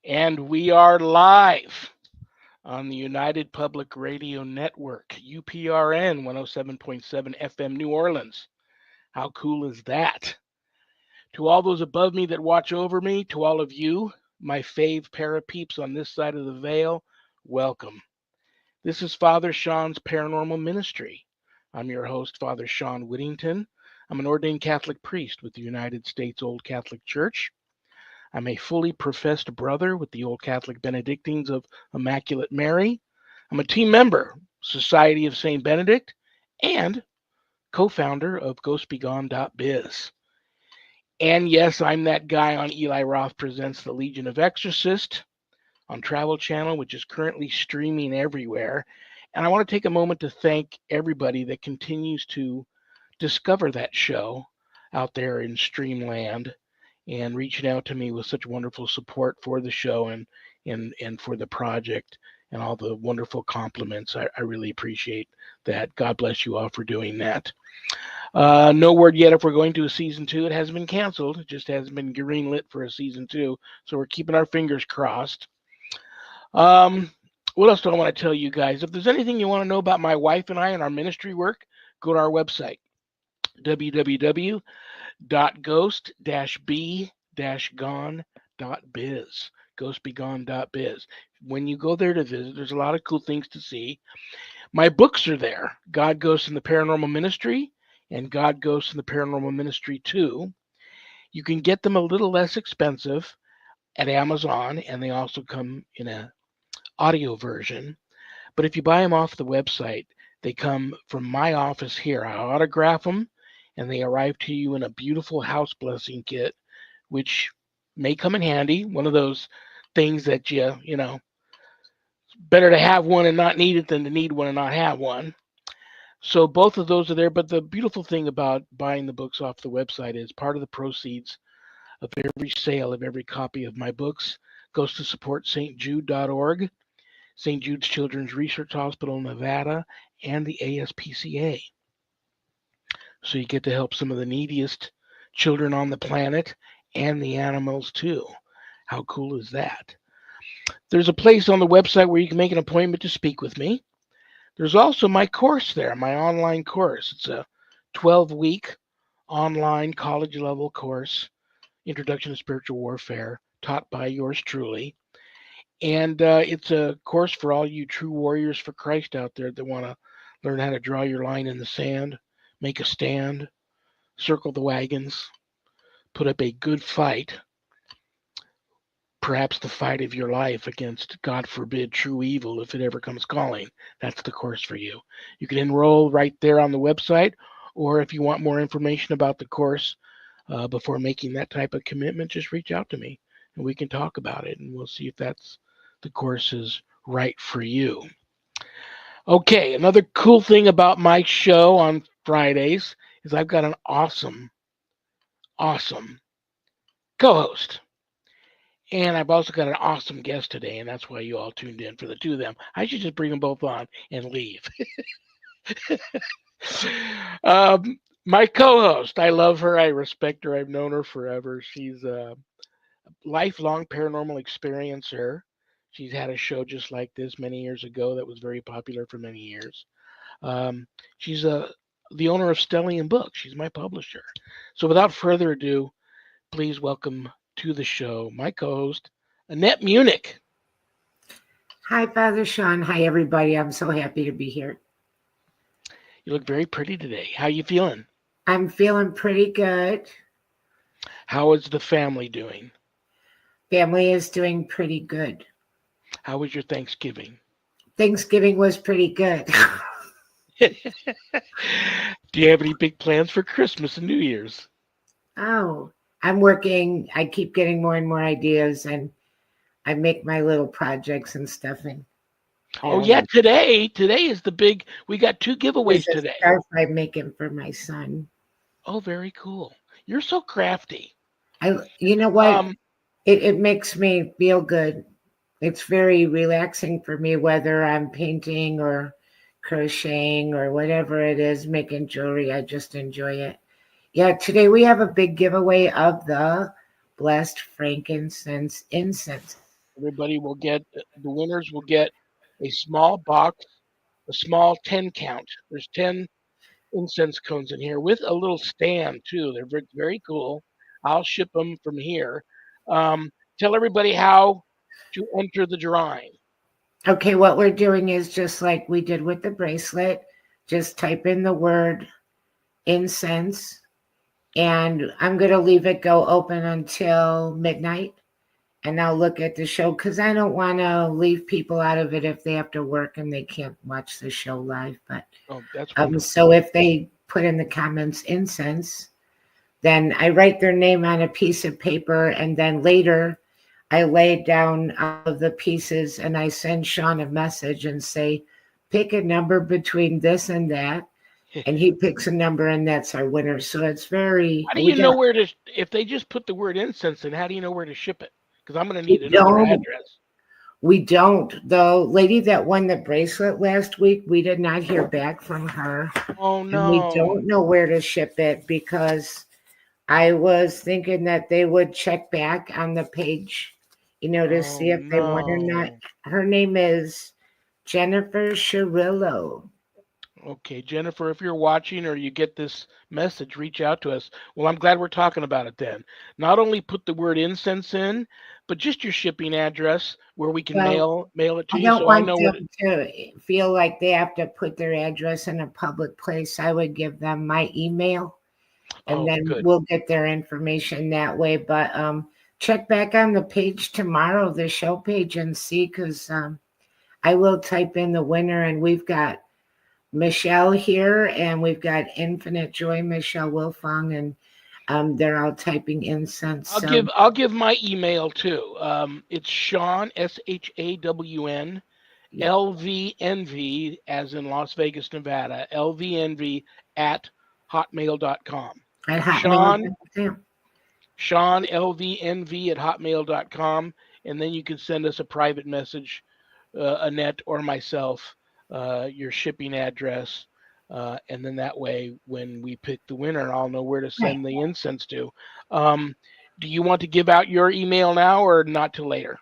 And we are live on the United Public Radio Network, UPRN 107.7 FM New Orleans. How cool is that? To all those above me that watch over me, to all of you, my fave para peeps on this side of the veil, welcome. This is Father Shawn's Paranormal Ministry. I'm your host, Father Shawn Whittington. I'm an ordained Catholic priest with the United States Old Catholic Church. I'm a fully professed brother with the Old Catholic Benedictines of Immaculate Mary. I'm a team member, Society of St. Benedict, and co-founder of GhostBegone.biz. And yes, I'm that guy on Eli Roth Presents The Legion of Exorcists on Travel Channel, which is currently streaming everywhere. And I want to take a moment to thank everybody that continues to discover that show out there in Streamland and reaching out to me with such wonderful support for the show and for the project and all the wonderful compliments. I really appreciate that. God bless you all for doing that. No word yet if we're going to a season 2. It hasn't been canceled. It just hasn't been greenlit for a season 2. So we're keeping our fingers crossed. What else do I want to tell you guys? If there's anything you want to know about my wife and I and our ministry work, go to our website, www.ghost-b-gone.biz, ghostbegone.biz. When you go there to visit, there's a lot of cool things to see. My books are there, God, Ghosts, and the Paranormal Ministry, and God, Ghosts, and the Paranormal Ministry 2. You can get them a little less expensive at Amazon, and they also come in an audio version. But if you buy them off the website, they come from my office here. I autograph them, and they arrive to you in a beautiful house blessing kit, which may come in handy. One of those things that you know, better to have one and not need it than to need one and not have one. So both of those are there. But the beautiful thing about buying the books off the website is part of the proceeds of every sale of every copy of my books goes to support stjude.org, St. Jude's Children's Research Hospital, Nevada, and the ASPCA. So you get to help some of the neediest children on the planet and the animals too. How cool is that? There's a place on the website where you can make an appointment to speak with me. There's also my course there, my online course. It's a 12-week online college-level course, Introduction to Spiritual Warfare, taught by yours truly. And it's a course for all you true warriors for Christ out there that want to learn how to draw your line in the sand, make a stand, circle the wagons, put up a good fight, perhaps the fight of your life against, God forbid, true evil if it ever comes calling. That's the course for you. You can enroll right there on the website, or if you want more information about the course before making that type of commitment, just reach out to me and we can talk about it, and we'll see if that's the course is right for you. Okay, another cool thing about my show on Fridays is I've got an awesome co-host. And I've also got an awesome guest today, and that's why you all tuned in for the two of them. I should just bring them both on and leave. My co-host, I love her. I respect her. I've known her forever. She's a lifelong paranormal experiencer. She's had a show just like this many years ago that was very popular for many years. She's the owner of Stellium Books. She's my publisher. So without further ado, please welcome to the show my co-host, Annette Munich. Hi, Father Shawn. Hi, everybody. I'm so happy to be here. You look very pretty today. How you feeling? I'm feeling pretty good. How is the family doing? Family is doing pretty good. How was your Thanksgiving? Thanksgiving was pretty good. Do you have any big plans for Christmas and New Year's? Oh, I'm working. I keep getting more and more ideas, and I make my little projects and stuff. Oh yeah, today is the big. We got 2 giveaways today. Scarf I'm making for my son. Oh, very cool. You're so crafty. You know what? It makes me feel good. It's very relaxing for me, whether I'm painting or crocheting or whatever it is, making jewelry. I just enjoy it. Yeah, today we have a big giveaway of the blessed frankincense incense. Everybody will get the winners will get a small box, a small 10 count. There's 10 incense cones in here with a little stand too. They're very, very cool. I'll ship them from here. Tell everybody how to enter the drawing. Okay, what we're doing is just like we did with the bracelet. Just type in the word incense, and I'm going to leave it go open until midnight. And I'll look at the show because I don't want to leave people out of it if they have to work and they can't watch the show live. But Oh, that's wonderful. so if they put in the comments incense, then I write their name on a piece of paper, and then later I lay down all of the pieces and I send Shawn a message and say, pick a number between this and that. And he picks a number, and that's our winner. So it's very. How do you know where to? If they just put the word incense in, how do you know where to ship it? Because I'm going to need another address. We don't. The lady that won the bracelet last week, we did not hear back from her. Oh no! And we don't know where to ship it because I was thinking that they would check back on the page, to see if they won or not. Her name is Jennifer Shirillo. Okay, Jennifer, if you're watching or you get this message, reach out to us. Well, I'm glad we're talking about it then. Not only put the word incense in, but just your shipping address where we can mail it to you. So I don't want them to feel like they have to put their address in a public place. I would give them my email, and then we'll get their information that way. But check back on the page tomorrow, the show page, and see, because I will type in the winner, and we've got Michelle here, and we've got Infinite Joy, Michelle Wilfong, and they're all typing incense. I'll give my email too. It's Shawn SHAWN LVNV as in Las Vegas, Nevada, LVNV at hotmail.com. At hotmail.com. Shawn LVNV at hotmail.com, and then you can send us a private message, Annette or myself, your shipping address, and then that way when we pick the winner, I'll know where to send the incense to. Do you want to give out your email now or not till later?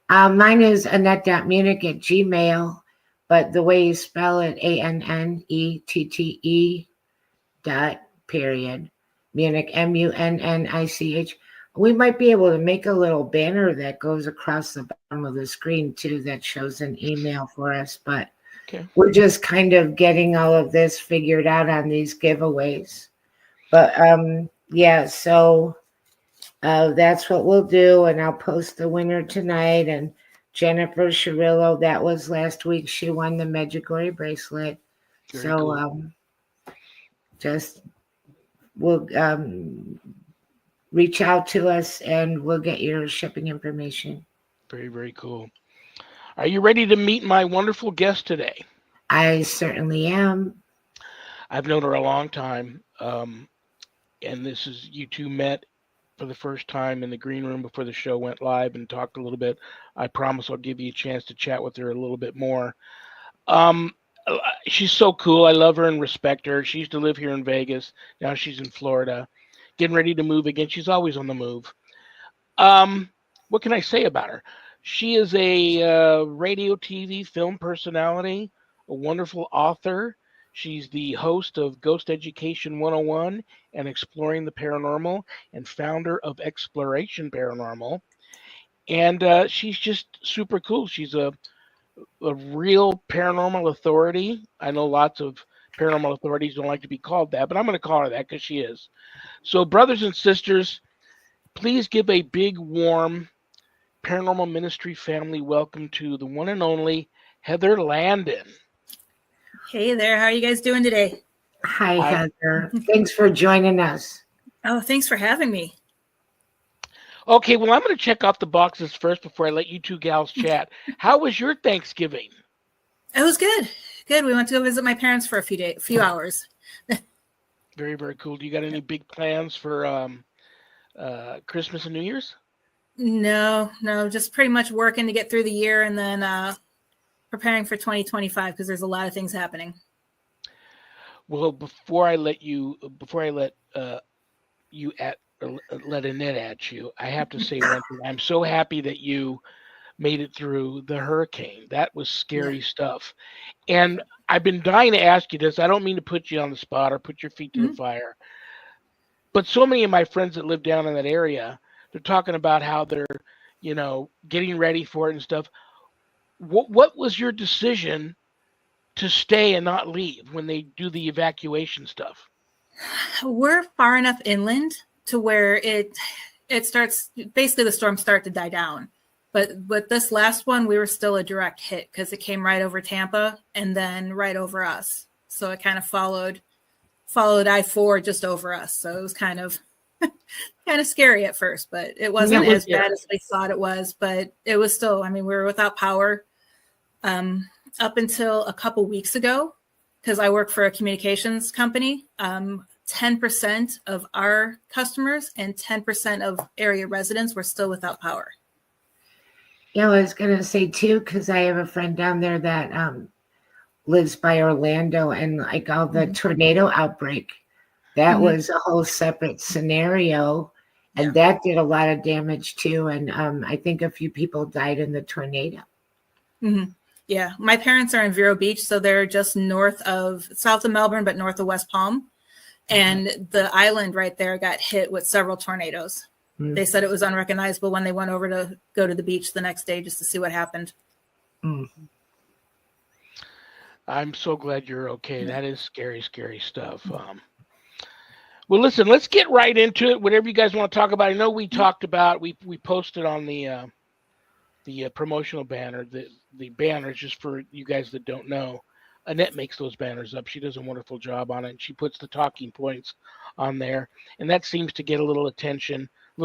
Mine is annette.munich@gmail, but the way you spell it, ANNETTE .period Munich MUNNICH. We might be able to make a little banner that goes across the bottom of the screen too that shows an email for us, but we're just kind of getting all of this figured out on these giveaways. But so that's what we'll do, and I'll post the winner tonight. And Jennifer Shirillo, that was last week. She won the Medjugorje bracelet. Very cool. Just we'll reach out to us, and we'll get your shipping information. Very, very cool. Are you ready to meet my wonderful guest today? I certainly am. I've known her a long time, and this is you two met for the first time in the green room before the show went live and talked a little bit. I promise I'll give you a chance to chat with her a little bit more. She's so cool. I love her and respect her. She used to live here in Vegas. Now she's in Florida, getting ready to move again. She's always on the move. What can I say about her? She is a radio, TV, film personality, a wonderful author. She's the host of Ghost Education 101 and Exploring the Paranormal, and founder of Exploration Paranormal. And she's just super cool. She's a real paranormal authority. I know lots of paranormal authorities don't like to be called that, but I'm going to call her that because she is. So, brothers and sisters, please give a big, warm Paranormal Ministry family welcome to the one and only Heather Landon. Hey there. How are you guys doing today? Hi, Heather. Thanks for joining us. Oh, thanks for having me. Okay, well, I'm going to check off the boxes first before I let you two gals chat. How was your Thanksgiving? It was good. Good. We went to go visit my parents for a few hours. Very, very cool. Do you got any big plans for Christmas and New Year's? No, just pretty much working to get through the year and then preparing for 2025 because there's a lot of things happening. Well, before I let Annette at you, I have to say one thing. I'm so happy that you made it through the hurricane. That was scary stuff. And I've been dying to ask you this. I don't mean to put you on the spot or put your feet to the fire, but so many of my friends that live down in that area, they're talking about how they're, getting ready for it and stuff. What was your decision to stay and not leave when they do the evacuation stuff? We're far enough inland to where it starts, basically the storms start to die down. But with this last one, we were still a direct hit because it came right over Tampa and then right over us. So it kind of followed I-4 just over us. So it was kind of scary at first, but it wasn't as bad as we thought it was. But it was still, we were without power up until a couple weeks ago, because I work for a communications company. 10% of our customers and 10% of area residents were still without power. Yeah, I was going to say too, because I have a friend down there that lives by Orlando, and like all the tornado outbreak, that was a whole separate scenario, and that did a lot of damage too. And I think a few people died in the tornado. Yeah, my parents are in Vero Beach, so they're just south of Melbourne, but north of West Palm. And the island right there got hit with several tornadoes. They said it was unrecognizable when they went over to go to the beach the next day just to see what happened. I'm so glad you're okay. That is scary, scary stuff. Well, listen, let's get right into it. Whatever you guys want to talk about. I know we talked about, we posted on the promotional banner, the banners, just for you guys that don't know. Annette makes those banners up. She does a wonderful job on it. And she puts the talking points on there. And that seems to get a little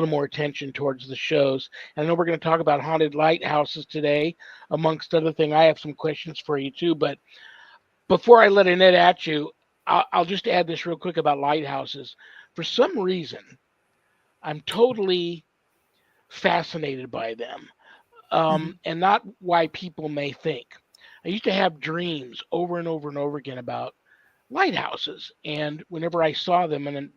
more attention towards the shows. And I know we're going to talk about haunted lighthouses today, amongst other things. I have some questions for you too. But before I let Annette at you, I'll just add this real quick about lighthouses. For some reason, I'm totally fascinated by them. And not why people may think. I used to have dreams over and over and over again about lighthouses. And whenever I saw them, and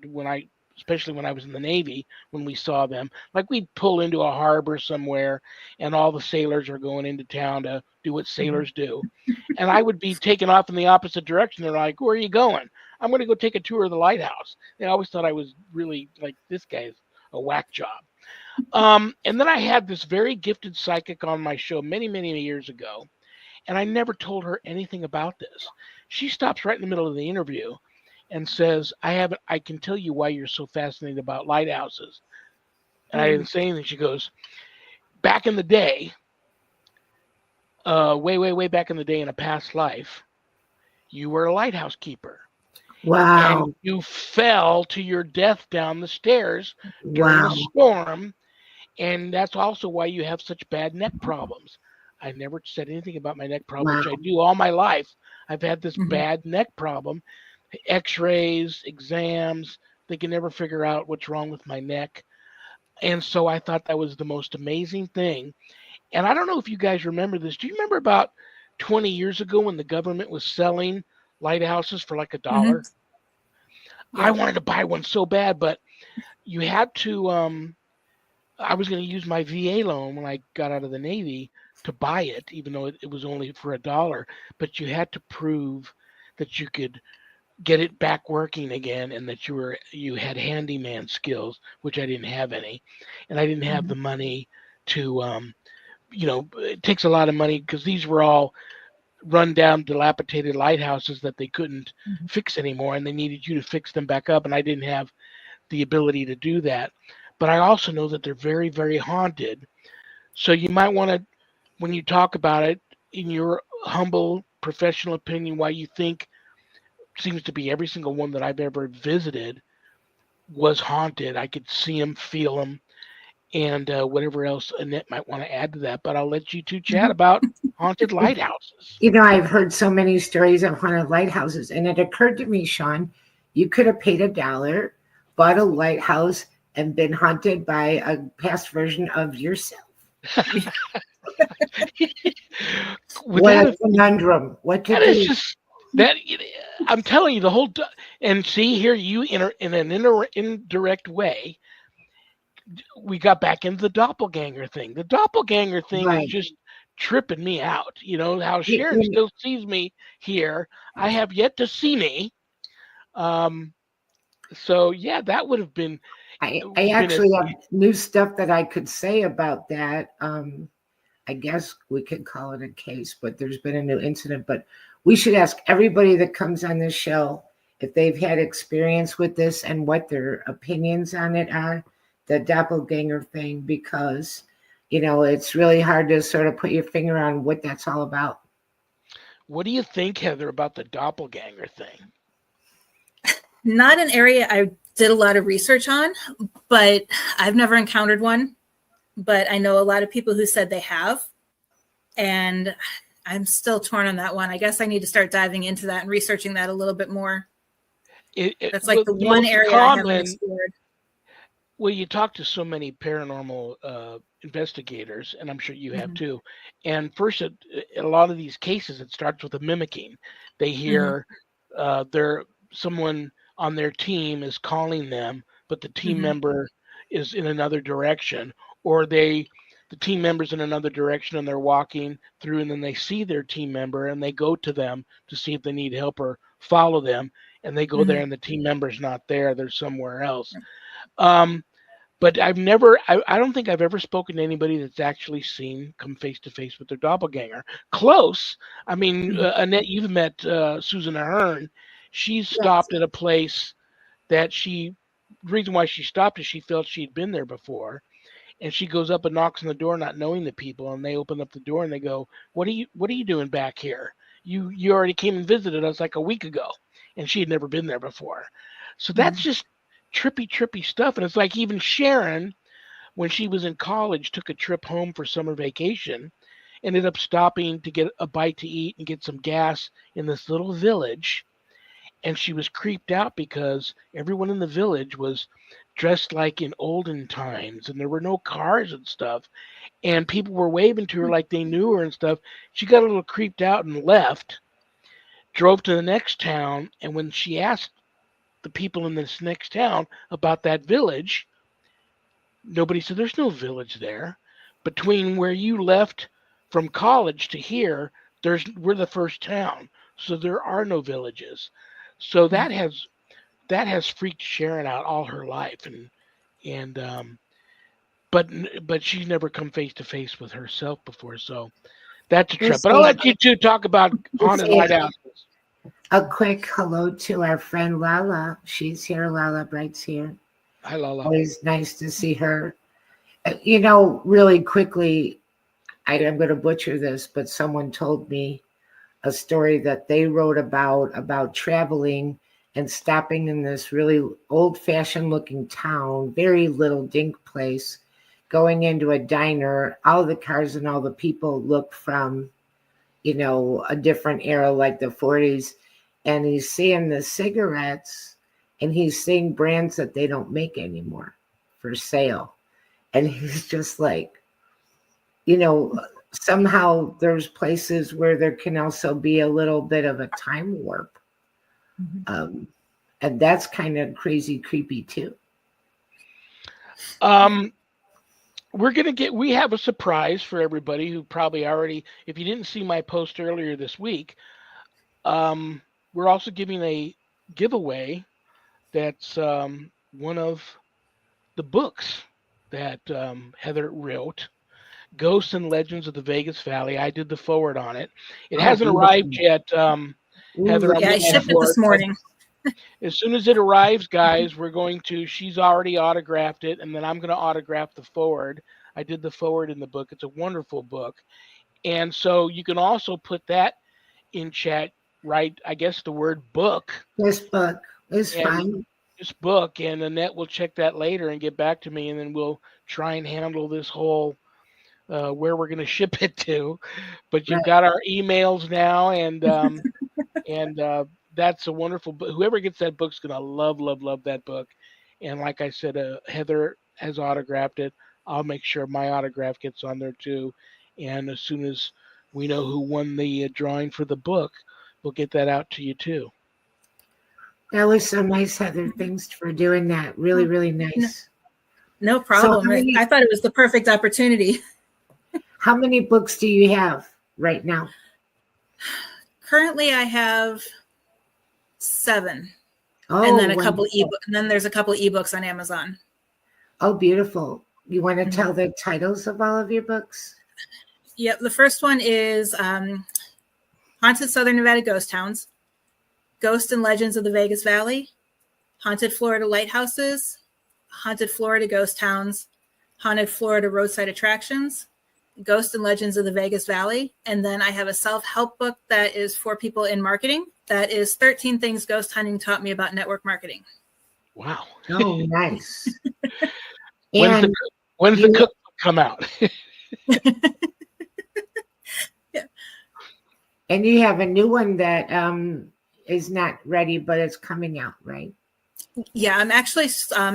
especially when I was in the Navy, when we saw them, like we'd pull into a harbor somewhere and all the sailors are going into town to do what sailors do. And I would be taken off in the opposite direction. They're like, where are you going? I'm going to go take a tour of the lighthouse. They always thought I was really like, this guy's a whack job. And then I had this very gifted psychic on my show many, many years ago. And I never told her anything about this. She stops right in the middle of the interview and says, I can tell you why you're so fascinated about lighthouses. And I didn't say anything. She goes, back in the day, way back in the day in a past life, you were a lighthouse keeper. Wow. And you fell to your death down the stairs during a storm. And that's also why you have such bad neck problems. I never said anything about my neck problem, which I do all my life. I've had this bad neck problem, x-rays, exams. They can never figure out what's wrong with my neck. And so I thought that was the most amazing thing. And I don't know if you guys remember this. Do you remember about 20 years ago when the government was selling lighthouses for like $1? I wanted to buy one so bad, but you had to, I was going to use my VA loan when I got out of the Navy to buy it, even though it was only for $1, but you had to prove that you could get it back working again and that you had handyman skills, which I didn't have any. And I didn't have the money to, it takes a lot of money because these were all run down, dilapidated lighthouses that they couldn't fix anymore, and they needed you to fix them back up. And I didn't have the ability to do that. But I also know that they're very, very haunted. So you might want to, when you talk about it, in your humble professional opinion, why you think seems to be every single one that I've ever visited was haunted. I could see them, feel them, and whatever else Annette might want to add to that. But I'll let you two chat about haunted lighthouses. I've heard so many stories of haunted lighthouses, and it occurred to me, Shawn, you could have paid $1, bought a lighthouse, and been haunted by a past version of yourself. What a conundrum. What to do? Just that, I'm telling you, the whole, and see here, you in an indirect way we got back into the doppelganger thing. The doppelganger thing is Right. just tripping me out. You know, how You- Sharon you- still sees me here. I have yet to see me. So yeah, that would have been I been a actually have new stuff that I could say about that. I guess we could call it a case, but there's been a new incident. But we should ask everybody that comes on this show if they've had experience with this and what their opinions on it are, the doppelganger thing, because, it's really hard to sort of put your finger on what that's all about. What do you think, Heather, about the doppelganger thing? Not an area I did a lot of research on, but I've never encountered one. But I know a lot of people who said they have. And I'm still torn on that one. I guess I need to start diving into that and researching that a little bit more. That's like the one area I haven't explored. Well, you talk to so many paranormal investigators, and I'm sure you have too. And first, a lot of these cases, it starts with a mimicking. They hear someone on their team is calling them, but the team member is in another direction, or the team member's in another direction and they're walking through, and then they see their team member and they go to them to see if they need help or follow them, and they go there and the team member's not there, they're somewhere else. But I don't think I've ever spoken to anybody that's actually come face to face with their doppelganger. Close. I mean, Annette, you've met Susan Ahern. She's stopped at a place that the reason why she stopped is she felt she'd been there before. And she goes up and knocks on the door, not knowing the people, and they open up the door and they go, what are you doing back here? You already came and visited us like a week ago. And she had never been there before. So that's just trippy stuff. And it's like even Sharon, when she was in college, took a trip home for summer vacation, ended up stopping to get a bite to eat and get some gas in this little village. And she was creeped out because everyone in the village was dressed like in olden times and there were no cars and stuff. And people were waving to her like they knew her and stuff. She got a little creeped out and left, drove to the next town. And when she asked the people in this next town about that village, nobody said there's no village there. Between where you left from college to here, we're the first town, so there are no villages. So that has freaked Sharon out all her life, but she's never come face to face with herself before, so that's a trip. But I'll let you two talk about haunted lighthouses. A quick hello to our friend Lala. She's here. Lala Bright's here. Hi, Lala. Always nice to see her. Really quickly, I'm going to butcher this, but someone told me a story that they wrote about traveling and stopping in this really old-fashioned looking town, very little dink place, going into a diner. All the cars and all the people look from, a different era, like the 40s. And he's seeing the cigarettes and he's seeing brands that they don't make anymore for sale. And he's just like, somehow there's places where there can also be a little bit of a time warp. And that's kind of crazy, creepy too. We have a surprise for everybody who probably already, if you didn't see my post earlier this week, we're also giving a giveaway that's one of the books that Heather wrote, Ghosts and Legends of the Vegas Valley. I did the forward on it. It hasn't arrived yet, Heather. I shipped it this morning. As soon as it arrives, guys, she's already autographed it, and then I'm going to autograph the forward. I did the forward in the book. It's a wonderful book. And so you can also put that in chat, right? I guess the word book. This book is fine. This book, and Annette will check that later and get back to me, and then we'll try and handle this whole where we're going to ship it to. But you've got our emails now, and that's a wonderful book. Whoever gets that book's going to love that book. And like I said, Heather has autographed it. I'll make sure my autograph gets on there too. And as soon as we know who won the drawing for the book, we'll get that out to you too. That was so nice, Heather. Thanks for doing that. Really, really nice. No problem. So I thought it was the perfect opportunity. how many books do you have right now? Currently, I have 7. Oh, And then there's a couple ebooks on Amazon. Oh, beautiful. You want to Mhm. tell the titles of all of your books? Yep. The first one is Haunted Southern Nevada Ghost Towns, Ghosts and Legends of the Vegas Valley, Haunted Florida Lighthouses, Haunted Florida Ghost Towns, Haunted Florida Roadside Attractions, Ghosts and Legends of the Vegas Valley. And then I have a self-help book that is for people in marketing. That is 13 Things Ghost Hunting Taught Me About Network Marketing. Wow. Oh, nice. When's the cookbook come out? Yeah. And you have a new one that is not ready, but it's coming out, right? Yeah, I'm actually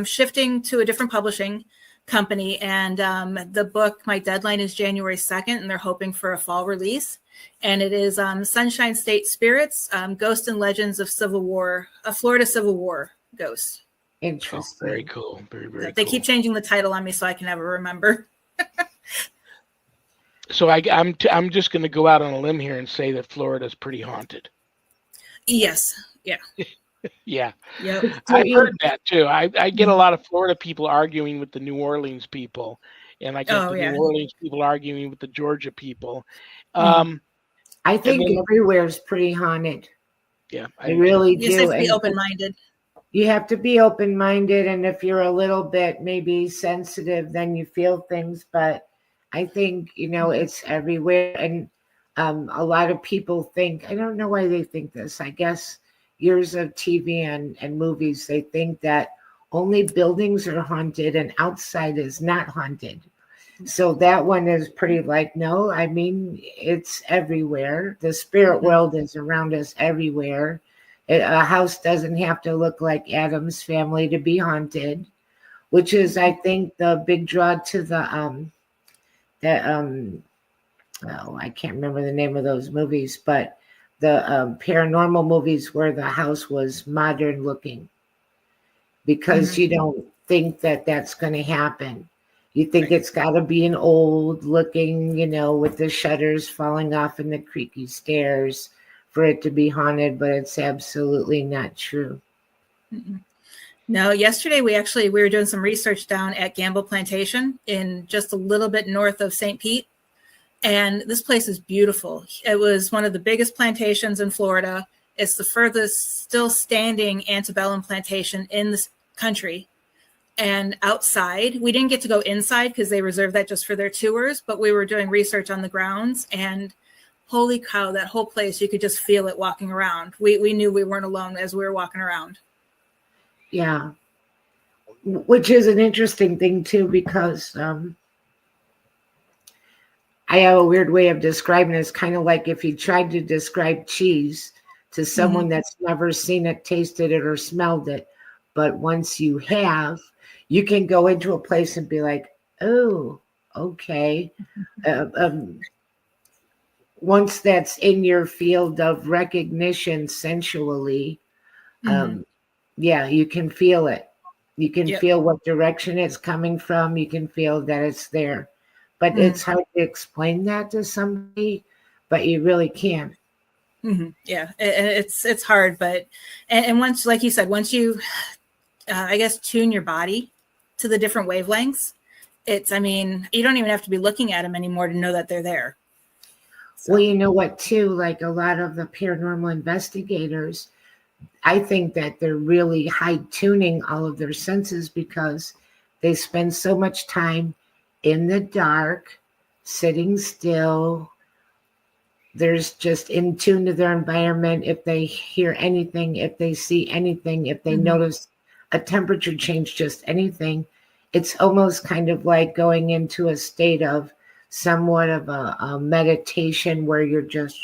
shifting to a different publishing company, and the book, my deadline is January 2nd, and they're hoping for a fall release. And it is Sunshine State Spirits, Ghosts and Legends of Civil War, a Florida Civil War ghost. Interesting. Oh, very cool. Very, very They cool. keep changing the title on me so I can never remember. So I'm just going to go out on a limb here and say that Florida's pretty haunted. Yes. Yeah. Yeah. Yep. I've heard that too. I get a lot of Florida people arguing with the New Orleans people, and I get New Orleans people arguing with the Georgia people. I think everywhere's pretty haunted. Yeah, I really do. You have to be open-minded. You have to be open-minded, and if you're a little bit maybe sensitive, then you feel things. But I think, it's everywhere. And a lot of people think, I don't know why they think this. I guess years of TV and movies, they think that only buildings are haunted and outside is not haunted. So that one is pretty no, I mean, it's everywhere. The spirit world is around us everywhere. A house doesn't have to look like Adam's Family to be haunted, which is, I think, the big draw to the I can't remember the name of those movies, but the paranormal movies where the house was modern looking, because you don't think that that's going to happen. You think it's got to be an old looking, with the shutters falling off and the creaky stairs for it to be haunted, but it's absolutely not true. No, yesterday we were doing some research down at Gamble Plantation in just a little bit north of St. Pete. And this place is beautiful. It was one of the biggest plantations in Florida. It's the furthest still standing antebellum plantation in this country. And outside, we didn't get to go inside because they reserved that just for their tours, but we were doing research on the grounds, and holy cow, that whole place, you could just feel it walking around. We knew we weren't alone as we were walking around. Yeah. Which is an interesting thing too, because I have a weird way of describing it. It's kind of like if you tried to describe cheese to someone that's never seen it, tasted it, or smelled it. But once you have, you can go into a place and be like, oh, okay. Once that's in your field of recognition sensually, you can feel it. You can feel what direction it's coming from. You can feel that it's there. But it's hard to explain that to somebody, but you really can. Yeah, it's hard, but and once, like you said, once you, I guess, tune your body to the different wavelengths, you don't even have to be looking at them anymore to know that they're there. So. Well, you know what, too, like a lot of the paranormal investigators, I think that they're really high tuning all of their senses because they spend so much time in the dark, sitting still. There's just in tune to their environment. If they hear anything, if they see anything, if they notice a temperature change, just anything, it's almost kind of like going into a state of somewhat of a meditation where you're just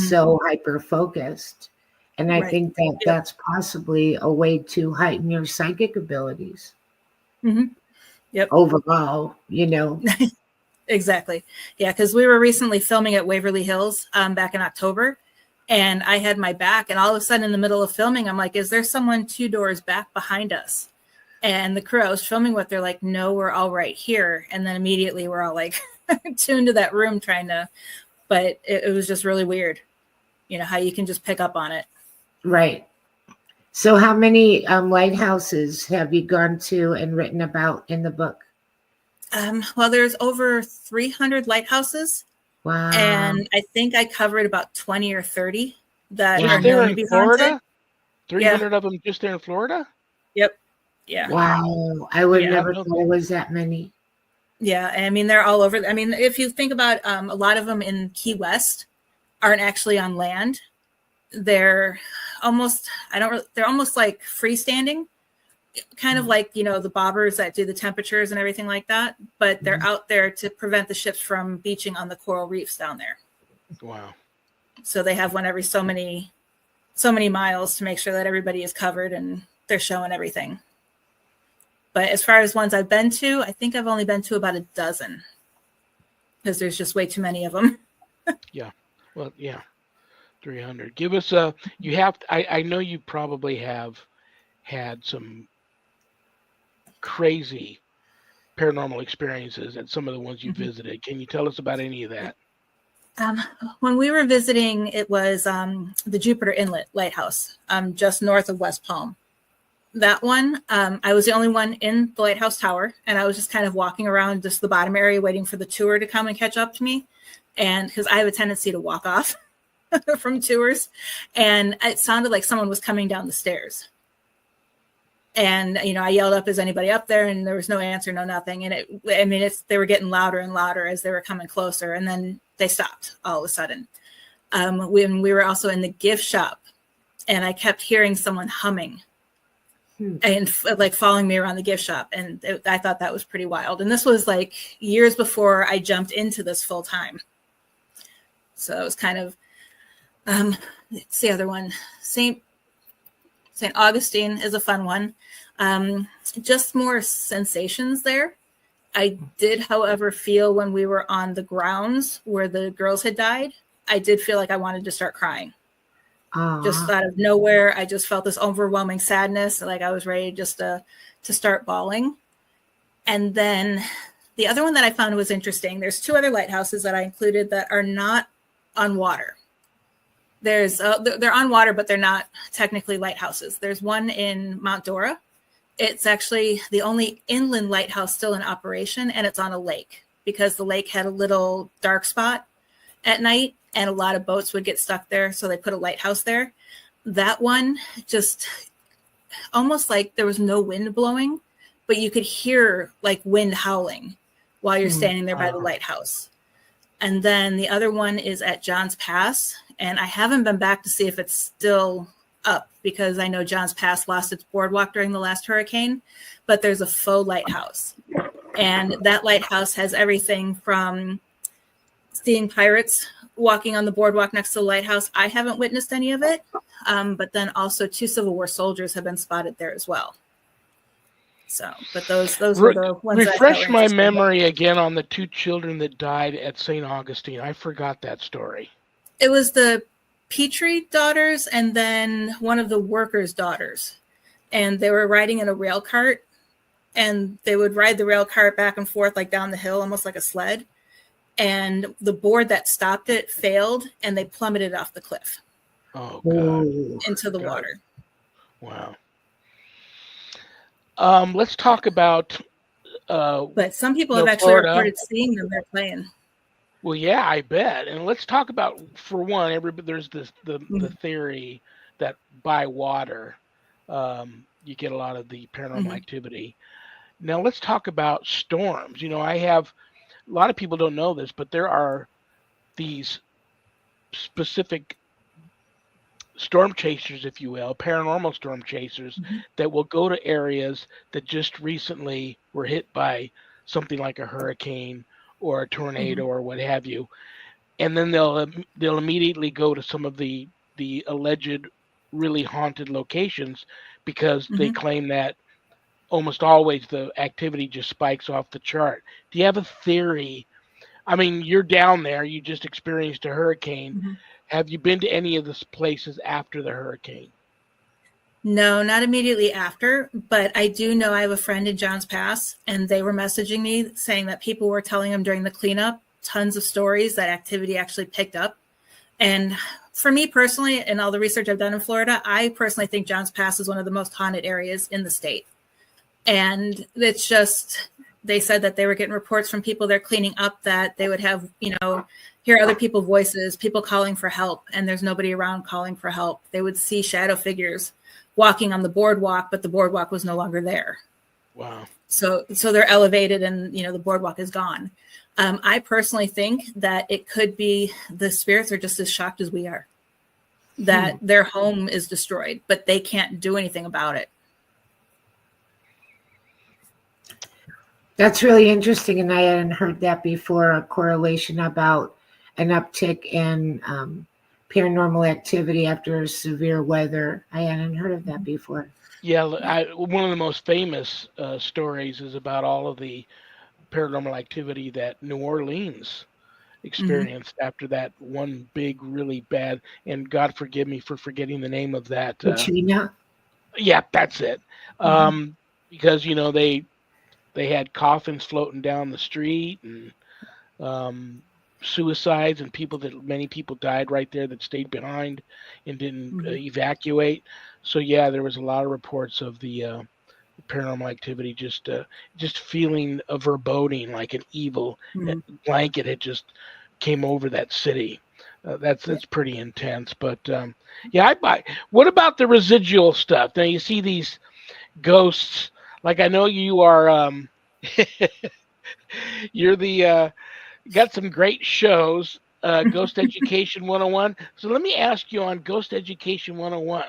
so hyper focused. And I think that that's possibly a way to heighten your psychic abilities. Yep. Overall, Exactly. Yeah, because we were recently filming at Waverly Hills back in October, and I had my back, and all of a sudden in the middle of filming, I'm like, is there someone 2 doors back behind us? And the crew I was filming with, they're like, no, we're all right here. And then immediately we're all like tuned to that room but it was just really weird, how you can just pick up on it. Right. So how many lighthouses have you gone to and written about in the book? Well, there's over 300 lighthouses. Wow. And I think I covered about 20 or 30 that just are there known in to be Florida? haunted. 300 of them just there in Florida? Yep. Yeah. Wow. I would never thought it was that many. Yeah. I mean, they're all over. I mean, if you think about a lot of them in Key West aren't actually on land. They're almost like freestanding, kind of like, the bobbers that do the temperatures and everything like that. But they're out there to prevent the ships from beaching on the coral reefs down there. Wow. So they have one every so many miles to make sure that everybody is covered and they're showing everything. But as far as ones I've been to, I think I've only been to about a dozen because there's just way too many of them. Yeah. Well, yeah. 300. Give us I know you probably have had some crazy paranormal experiences at some of the ones you visited. Can you tell us about any of that? When we were visiting, it was the Jupiter Inlet Lighthouse, just north of West Palm. That one, I was the only one in the lighthouse tower, and I was just kind of walking around just the bottom area waiting for the tour to come and catch up to me. And because I have a tendency to walk off from tours, and it sounded like someone was coming down the stairs. And, I yelled up, is anybody up there? And there was no answer, no nothing. And they were getting louder and louder as they were coming closer. And then they stopped all of a sudden. When we were also in the gift shop, and I kept hearing someone humming and like following me around the gift shop. And I thought that was pretty wild. And this was like years before I jumped into this full time. So it was kind of, it's the other one. St. Augustine is a fun one. Just more sensations there. I did, however, feel when we were on the grounds where the girls had died, I did feel like I wanted to start crying. Just out of nowhere, I just felt this overwhelming sadness, like I was ready just to start bawling. And then the other one that I found was interesting. There's 2 other lighthouses that I included that are not on water. They're on water, but they're not technically lighthouses. There's one in Mount Dora. It's actually the only inland lighthouse still in operation, and it's on a lake because the lake had a little dark spot at night, and a lot of boats would get stuck there, so they put a lighthouse there. That one just almost like there was no wind blowing, but you could hear like wind howling while you're standing there by the lighthouse. And then the other one is at John's Pass, and I haven't been back to see if it's still up because I know John's Pass lost its boardwalk during the last hurricane, but there's a faux lighthouse. And that lighthouse has everything from seeing pirates walking on the boardwalk next to the lighthouse. I haven't witnessed any of it, but then also 2 Civil War soldiers have been spotted there as well. So, but those were the ones. Refresh my memory again on the 2 children that died at St. Augustine. I forgot that story. It was the Petrie daughters and then one of the workers' daughters. And they were riding in a rail cart, and they would ride the rail cart back and forth like down the hill, almost like a sled. And the board that stopped it failed, and they plummeted off the cliff. Oh, God. Into the water. Wow. Let's talk about. But some people have actually reported seeing them there playing. Well, yeah, I bet. And let's talk about, for one, there's the theory that by water, you get a lot of the paranormal activity. Now let's talk about storms. I have. A lot of people don't know this, but there are these specific storm chasers, if you will, paranormal storm chasers that will go to areas that just recently were hit by something like a hurricane or a tornado or what have you. And then they'll immediately go to some of the alleged really haunted locations because they claim that almost always the activity just spikes off the chart. Do you have a theory? I mean, you're down there. You just experienced a hurricane. Have you been to any of the places after the hurricane? No, not immediately after, but I do know I have a friend in Johns Pass, and they were messaging me saying that people were telling them during the cleanup tons of stories that activity actually picked up. And for me personally, and all the research I've done in Florida, I personally think Johns Pass is one of the most haunted areas in the state. And it's just, they said that they were getting reports from people they're cleaning up that they would have, hear other people's voices, people calling for help, and there's nobody around calling for help. They would see shadow figures walking on the boardwalk, but the boardwalk was no longer there. Wow. So they're elevated and, the boardwalk is gone. I personally think that it could be the spirits are just as shocked as we are, that their home is destroyed, but they can't do anything about it. That's really interesting, and I hadn't heard that before, a correlation about an uptick in paranormal activity after severe weather. I hadn't heard of that before. Yeah, one of the most famous stories is about all of the paranormal activity that New Orleans experienced after that one big, really bad, and God forgive me for forgetting the name of that. Katrina? Yeah, that's it. Because, they had coffins floating down the street and suicides and many people died right there that stayed behind and didn't evacuate. So yeah, there was a lot of reports of the paranormal activity, just feeling a foreboding, like an evil blanket had just came over that city. That's pretty intense. But yeah, what about the residual stuff? Now you see these ghosts. Like, I know you are you're the got some great shows, Ghost Education 101. So let me ask you on Ghost Education 101.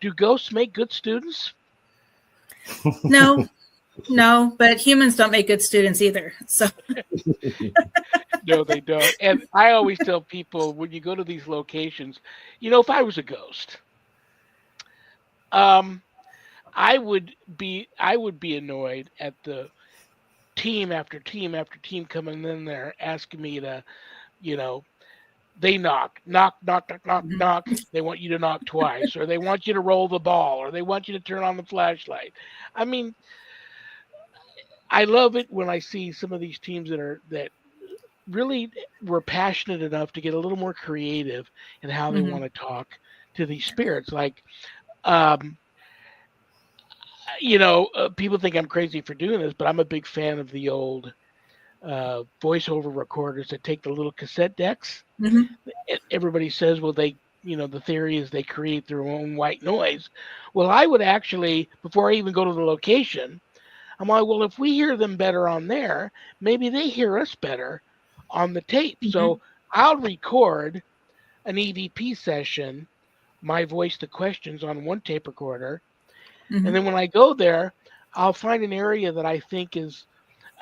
Do ghosts make good students? No, but humans don't make good students either. So No, they don't. And I always tell people, when you go to these locations, if I was a ghost, I would be annoyed at the team after team after team coming in there asking me to, they knock. They want you to knock twice, or they want you to roll the ball, or they want you to turn on the flashlight. I mean, I love it when I see some of these teams that really were passionate enough to get a little more creative in how they want to talk to these spirits. Like, people think I'm crazy for doing this, but I'm a big fan of the old voiceover recorders that take the little cassette decks. Everybody says, well, the theory is they create their own white noise. Well, I would actually, before I even go to the location, I'm like, well, if we hear them better on there, maybe they hear us better on the tape. So I'll record an EVP session, my voice, the questions on one tape recorder. And then when I go there, I'll find an area that I think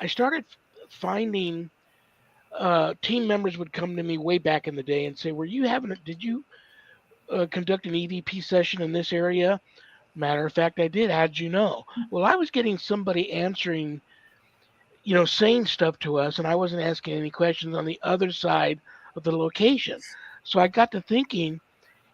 I started finding team members would come to me way back in the day and say, did you conduct an EVP session in this area? Matter of fact, I did. How'd you know? Well, I was getting somebody answering, saying stuff to us, and I wasn't asking any questions on the other side of the location. So I got to thinking,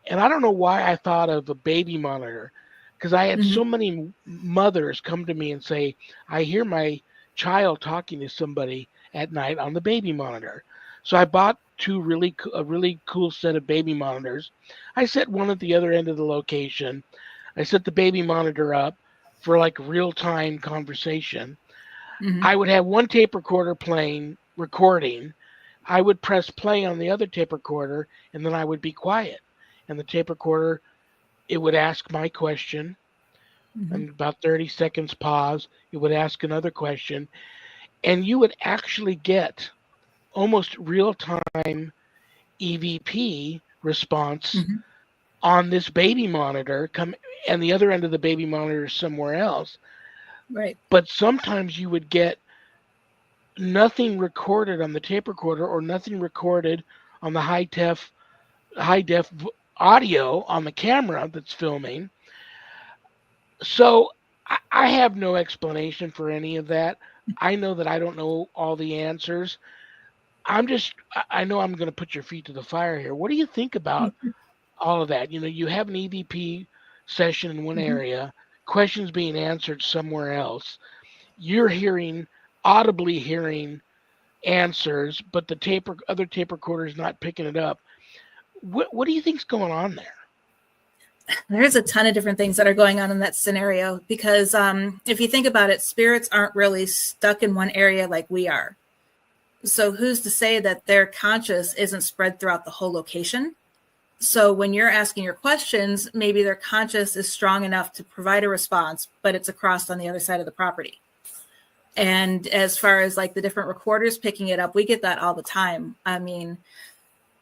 and I don't know why I thought of a baby monitor, because I had so many mothers come to me and say, I hear my child talking to somebody at night on the baby monitor. So I bought a really cool set of baby monitors. I set one at the other end of the location. I set the baby monitor up for like real-time conversation. I would have one tape recorder recording. I would press play on the other tape recorder, and then I would be quiet. And the tape recorder, it would ask my question, and about 30 seconds pause, it would ask another question, and you would actually get almost real-time EVP response on this baby monitor, and the other end of the baby monitor is somewhere else. Right. But sometimes you would get nothing recorded on the tape recorder or nothing recorded on the high def audio on the camera that's filming. So I have no explanation for any of that. I know that I don't know all the answers. I know I'm going to put your feet to the fire here. What do you think about all of that? You have an EVP session in one area, questions being answered somewhere else. You're audibly hearing answers, but the other tape recorder is not picking it up. What do you think's going on there? There's a ton of different things that are going on in that scenario because if you think about it, spirits aren't really stuck in one area like we are. So who's to say that their conscious isn't spread throughout the whole location? So when you're asking your questions, maybe their conscious is strong enough to provide a response, but it's across on the other side of the property. And as far as like the different recorders picking it up, we get that all the time. I mean,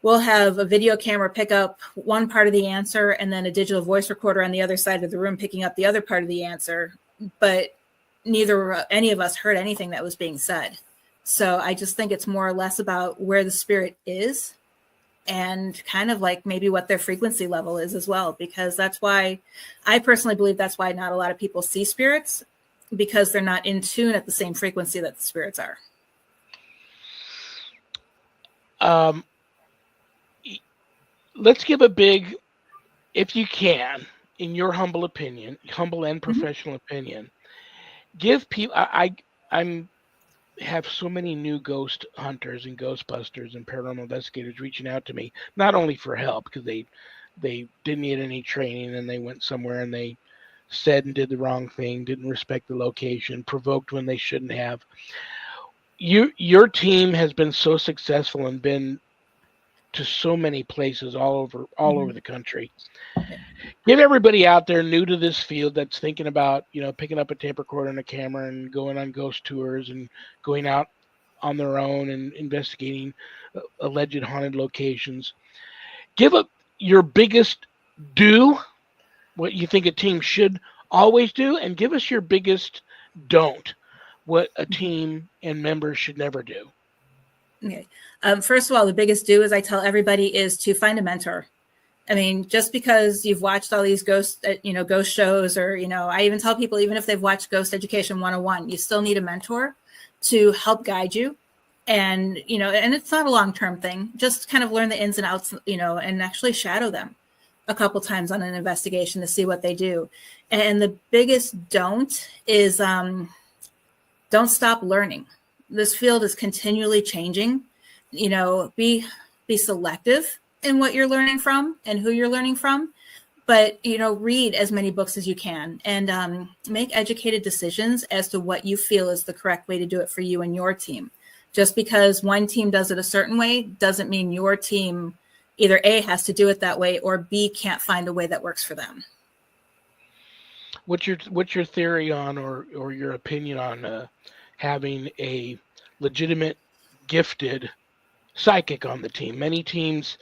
we'll have a video camera pick up one part of the answer and then a digital voice recorder on the other side of the room picking up the other part of the answer. But any of us heard anything that was being said. So I just think it's more or less about where the spirit is and kind of like maybe what their frequency level is as well, because that's why I personally believe that's why not a lot of people see spirits, because they're not in tune at the same frequency that the spirits are. Let's give a big, if you can, in your humble opinion, humble and professional opinion, give people, I'm have so many new ghost hunters and ghostbusters and paranormal investigators reaching out to me, not only for help because they didn't need any training and they went somewhere and they said and did the wrong thing, didn't respect the location, provoked when they shouldn't have. Your team has been so successful and been to so many places all over the country. Give everybody out there new to this field that's thinking about, picking up a tape recorder and a camera and going on ghost tours and going out on their own and investigating alleged haunted locations. Give up your biggest do, what you think a team should always do, and give us your biggest don't, what a team and members should never do. Okay. First of all, the biggest do, as I tell everybody, is to find a mentor. I mean, just because you've watched all these ghost shows, or, I even tell people, even if they've watched Ghost Education 101, you still need a mentor to help guide you. And, and it's not a long-term thing, just kind of learn the ins and outs, and actually shadow them a couple times on an investigation to see what they do. And the biggest don't is don't stop learning. This field is continually changing. Be selective in what you're learning from and who you're learning from, but read as many books as you can and make educated decisions as to what you feel is the correct way to do it for you and your team. Just because one team does it a certain way doesn't mean your team either A, has to do it that way, or B, can't find a way that works for them. What's your theory on or your opinion on having a legitimate gifted psychic on the team? Many teams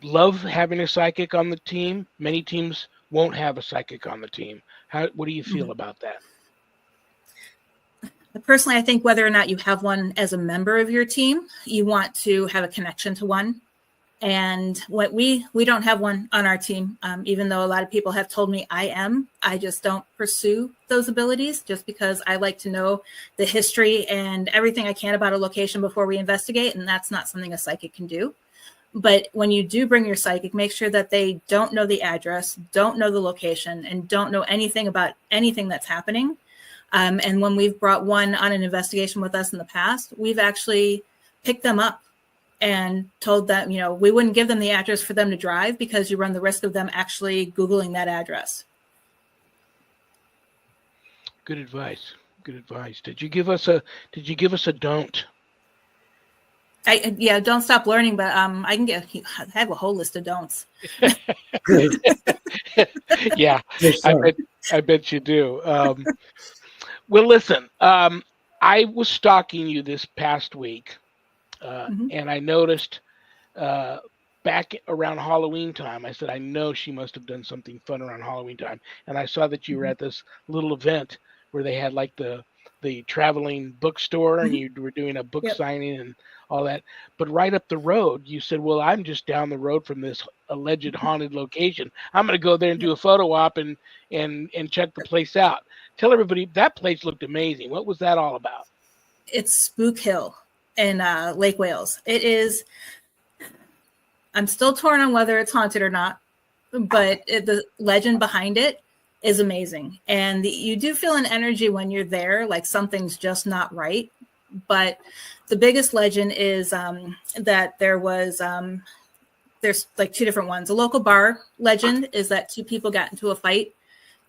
love having a psychic on the team. Many teams won't have a psychic on the team. What do you feel about that? Personally, I think whether or not you have one as a member of your team, you want to have a connection to one. And what we don't have one on our team, even though a lot of people have told me I just don't pursue those abilities just because I like to know the history and everything I can about a location before we investigate. And that's not something a psychic can do. But when you do bring your psychic, make sure that they don't know the address, don't know the location, and don't know anything about anything that's happening. And when we've brought one on an investigation with us in the past, we've actually picked them up and told them, we wouldn't give them the address for them to drive because you run the risk of them actually Googling that address. Good advice. Good advice. Did you give us a don't? Don't stop learning, but I have a whole list of don'ts. Yeah, I bet you do. Well, listen, I was stalking you this past week. And I noticed back around Halloween time, I said, I know she must have done something fun around Halloween time. And I saw that you were at this little event where they had like the traveling bookstore and you were doing a book signing and all that. But right up the road, you said, well, I'm just down the road from this alleged haunted location. I'm going to go there and do a photo op and check the place out. Tell everybody, that place looked amazing. What was that all about? It's Spook Hill in Lake Wales. It is, I'm still torn on whether it's haunted or not. but the legend behind it is amazing. And you do feel an energy when you're there, like something's just not right. But the biggest legend is that there's like two different ones. A local bar legend is that two people got into a fight,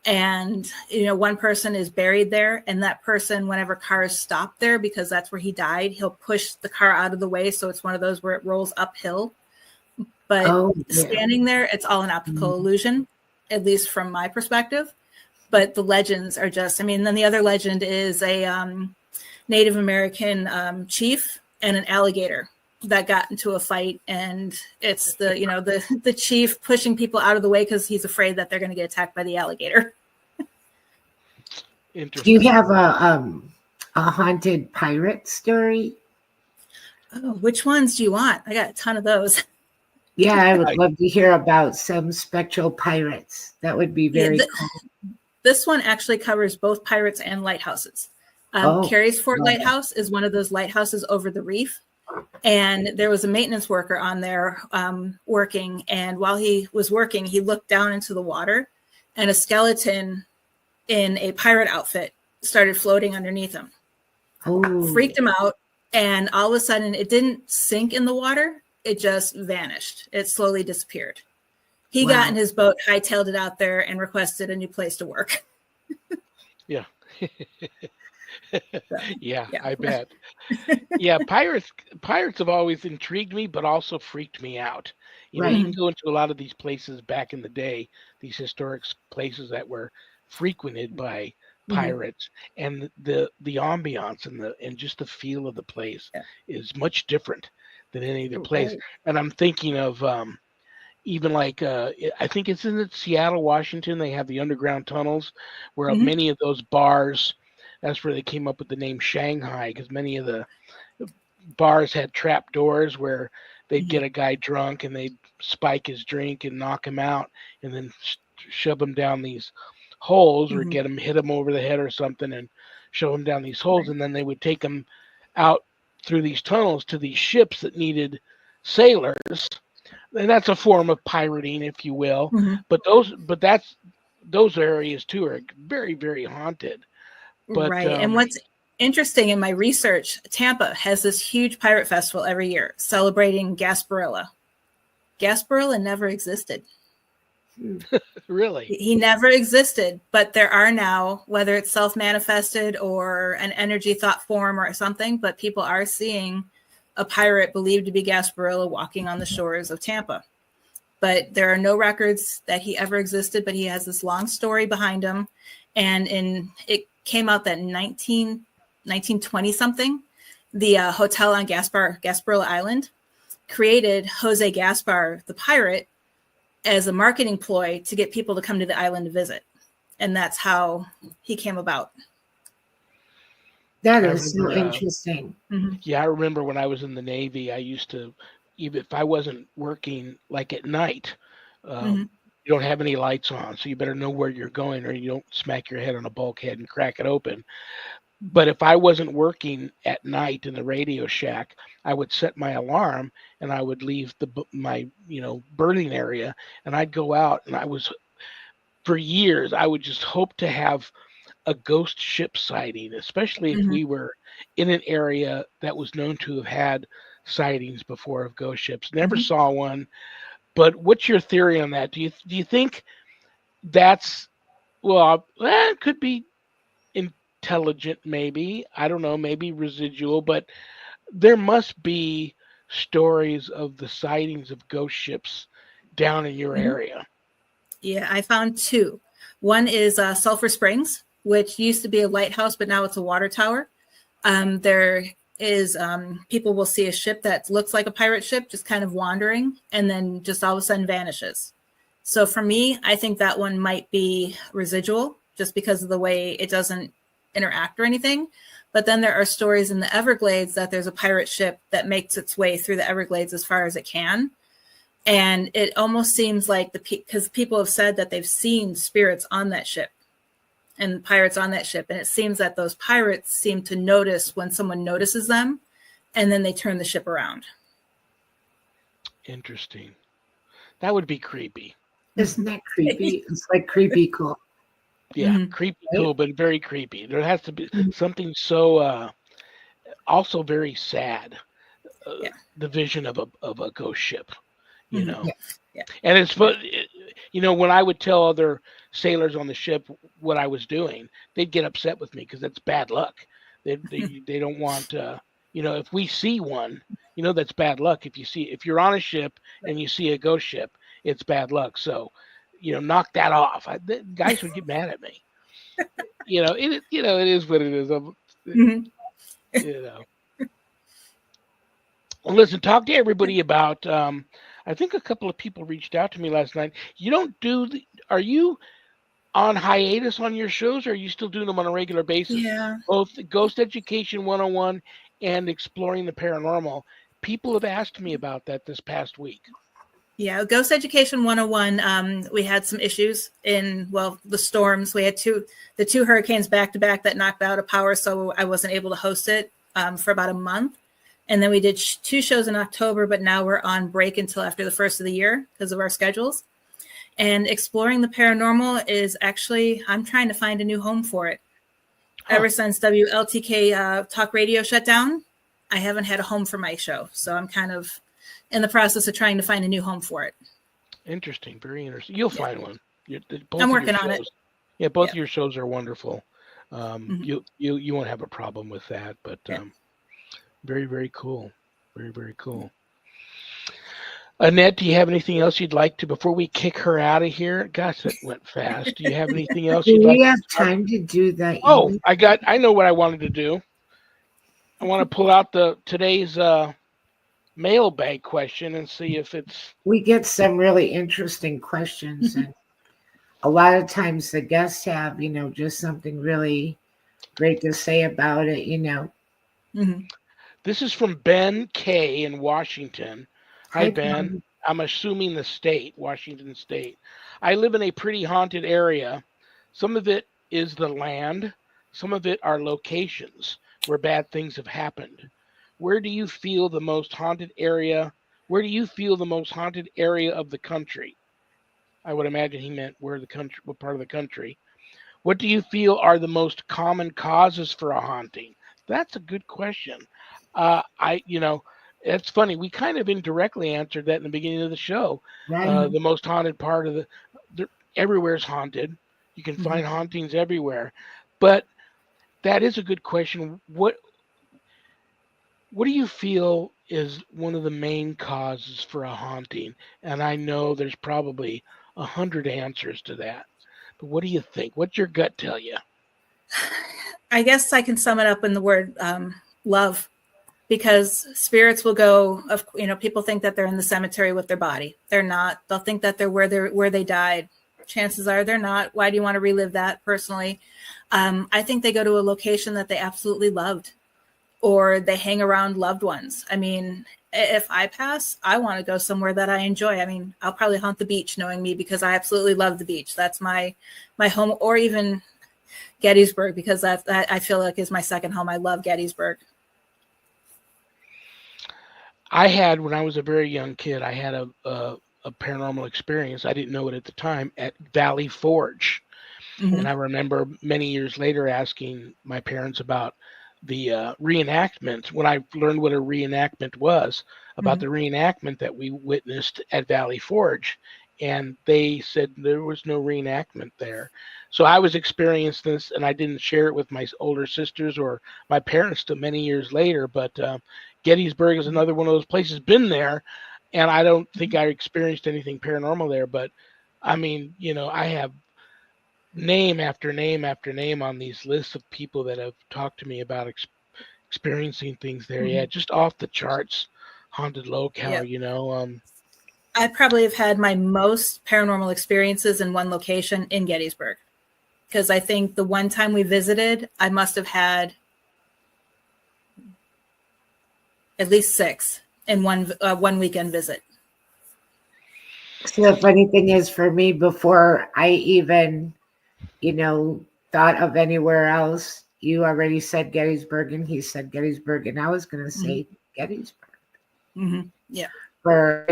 and one person is buried there, and that person, whenever cars stop there, because that's where he died, he'll push the car out of the way, so it's one of those where it rolls uphill. But standing there, it's all an optical illusion, at least from my perspective. But the legends are just, then the other legend is a Native American chief and an alligator that got into a fight, and it's the chief pushing people out of the way because he's afraid that they're going to get attacked by the alligator. Do you have a haunted pirate story? Oh, which ones do you want? I got a ton of those. Yeah, I would love to hear about some spectral pirates. That would be very cool. This one actually covers both pirates and lighthouses. Carey's Fort Lighthouse is one of those lighthouses over the reef. And there was a maintenance worker on there working. And while he was working, he looked down into the water, and a skeleton in a pirate outfit started floating underneath him. Freaked him out. And all of a sudden, it didn't sink in the water. It just vanished. It slowly disappeared. He got in his boat, hightailed it out there, and requested a new place to work. Yeah. Yeah, I bet. Yeah, pirates have always intrigued me, but also freaked me out. You can go into a lot of these places back in the day, these historic places that were frequented by pirates, and the ambiance and just the feel of the place is much different than any other place. And I'm thinking of even like I think it's in Seattle, Washington. They have the underground tunnels where many of those bars. That's where they came up with the name Shanghai, because many of the bars had trap doors where they'd get a guy drunk and they'd spike his drink and knock him out, and then shove him down these holes or hit him over the head or something and shove him down these holes, and then they would take him out through these tunnels to these ships that needed sailors. And that's a form of pirating, if you will. But those areas too are very, very haunted. But, and what's interesting in my research, Tampa has this huge pirate festival every year celebrating Gasparilla. Gasparilla never existed. Really? He never existed, but there are now, whether it's self-manifested or an energy thought form or something, but people are seeing a pirate believed to be Gasparilla walking on the shores of Tampa. But there are no records that he ever existed, but he has this long story behind him. And it came out that 1920 something, the hotel on Gasparilla Island created Jose Gaspar, the pirate, as a marketing ploy to get people to come to the island to visit. And that's how he came about. That is so interesting. Yeah, I remember when I was in the Navy, I used to, even if I wasn't working like at night, you don't have any lights on, so you better know where you're going or you don't smack your head on a bulkhead and crack it open. But if I wasn't working at night in the radio shack, I would set my alarm and I would leave my berthing area, and I'd go out, and for years I would just hope to have a ghost ship sighting, especially if we were in an area that was known to have had sightings before of ghost ships. Never saw one. But what's your theory on that? Do you think that's it could be intelligent, maybe, I don't know, maybe residual, but there must be stories of the sightings of ghost ships down in your area. Yeah, I found two. One is Sulphur Springs, which used to be a lighthouse, but now it's a water tower. There is people will see a ship that looks like a pirate ship just kind of wandering and then just all of a sudden vanishes. So for me, I think that one might be residual just because of the way it doesn't interact or anything. But then there are stories in the Everglades that there's a pirate ship that makes its way through the Everglades as far as it can. And it almost seems like because people have said that they've seen spirits on that ship and pirates on that ship. And it seems that those pirates seem to notice when someone notices them, and then they turn the ship around. Interesting. That would be creepy. Isn't that creepy? It's like creepy cool. Yeah, creepy cool, but very creepy. There has to be something so also very sad. The vision of a ghost ship, you know. Yeah. And it's fun, you know, when I would tell other sailors on the ship what I was doing, they'd get upset with me because that's bad luck. They don't want, you know, if we see one, you know, that's bad luck. If you're on a ship and you see a ghost ship, it's bad luck. So, you know, knock that off. The guys would get mad at me. You know, it is what it is. You know. Well, listen, talk to everybody about. I think a couple of people reached out to me last night. You don't do. Are you on hiatus on your shows, or are you still doing them on a regular basis? Yeah. Both Ghost Education 101 and Exploring the Paranormal. People have asked me about that this past week. Yeah, Ghost Education 101, we had some issues in, the storms. We had the two hurricanes back to back that knocked out a power, so I wasn't able to host it for about a month. And then we did 2 shows in October, but now we're on break until after the first of the year because of our schedules. And Exploring the Paranormal is actually, I'm trying to find a new home for it. Ever since WLTK Talk Radio shut down, I haven't had a home for my show. So I'm kind of in the process of trying to find a new home for it. Interesting. Very interesting. You'll find one. I'm working on it. Yeah, both of your shows are wonderful. You won't have a problem with that, but very, very cool. Very, very cool. Annette, do you have anything else you'd like to, before we kick her out of here? Gosh, that went fast. Do you have anything else you'd like to? Do we have time to do that? Oh, I know what I wanted to do. I want to pull out today's mailbag question and see if it's. We get some really interesting questions, and a lot of times the guests have, just something really great to say about it, This is from Ben K in Washington. Hi, Ben. I'm assuming the state, Washington State. I live in a pretty haunted area. Some of it is the land. Some of it are locations where bad things have happened. Where do you feel the most haunted area? Where do you feel the most haunted area of the country? I would imagine he meant what part of the country. What do you feel are the most common causes for a haunting? That's a good question. It's funny. We kind of indirectly answered that in the beginning of the show. Right. The most haunted part of everywhere's haunted. You can find hauntings everywhere, but that is a good question. What do you feel is one of the main causes for a haunting? And I know there's probably 100 answers to that, but what do you think? What's your gut tell you? I guess I can sum it up in the word love. Because spirits will go, people think that they're in the cemetery with their body. They're not. They'll think that they're where they died. Chances are they're not. Why do you want to relive that personally? I think they go to a location that they absolutely loved, or they hang around loved ones. I mean, if I pass, I want to go somewhere that I enjoy. I mean, I'll probably haunt the beach, knowing me, because I absolutely love the beach. That's my home, or even Gettysburg, because that I feel like is my second home. I love Gettysburg. When I was a very young kid, I had a paranormal experience. I didn't know it at the time, at Valley Forge. And I remember many years later asking my parents about the reenactment, when I learned what a reenactment was, about the reenactment that we witnessed at Valley Forge. And they said there was no reenactment there. So I was experiencing this, and I didn't share it with my older sisters or my parents till many years later. But Gettysburg is another one of those places. Been there, and I don't think I experienced anything paranormal there. But I mean, I have name after name after name on these lists of people that have talked to me about experiencing things there. Yeah, just off the charts, haunted locale. I probably have had my most paranormal experiences in one location in Gettysburg, because I think the one time we visited, I must have had at least 6 in one weekend visit. So the funny thing is, for me, before I even, thought of anywhere else, you already said Gettysburg, and he said Gettysburg, and I was going to say Gettysburg. Yeah. For,